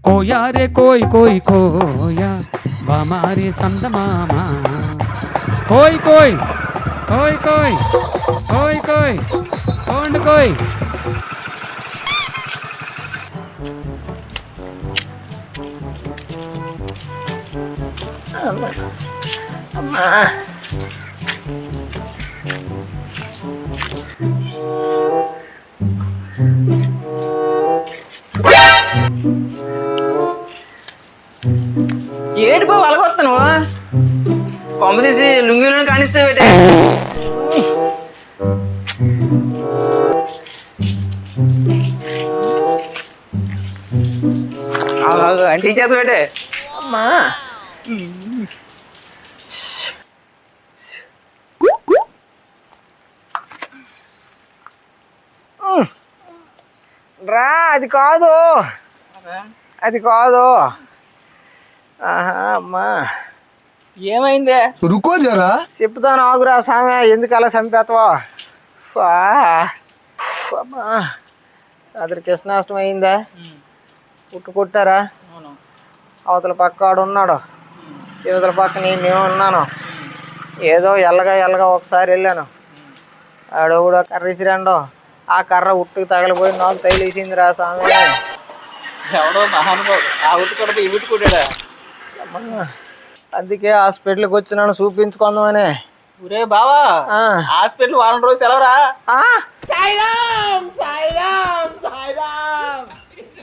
కోయా రే కోయ్ కోయ్ కోయా బామారి సందమామ కోయ్ కోయ్ కోయ్ కోయ్ కోయ్ కోయ్ కోండ్ కోయ్. అమ్మా ఏంటి బాబు అలాగొస్తాను కొమ్మ తీసి లుంగిలను కానిస్తే పెట్టే అంటే చేత పెట్టే అమ్మా రా అది కాదు అది కాదు అమ్మా ఏమైందే రుకో జరా చెప్తాను ఆగురా సామె ఎందుకు అలా చంపేస్తావా అమ్మా రాత్రి కృష్ణాష్టమి అయిందా కొట్టారా అవతల పక్క ఆడు ఉన్నాడు యువతల పక్క నేను ఉన్నాను ఏదో ఎల్లగా ఒకసారి వెళ్ళాను ఆడు కూడా కర్ర ఇసిరాండో ఆ కర్ర ఉట్టుకు తగలిపోయి నాకు తగిలేసింది రా స్వామి ఎవడో మహానుభావుడు ఆ ఉట్టు కూడా ఈ ఉట్టు కొట్టాడా అందుకే హాస్పిటల్కి వచ్చినాను చూపించుకుందామని ఒరే బావా హాస్పిటల్ వారం రోజులు సెలవురా సాయిరామ్ సాయిరామ్ సాయిరామ్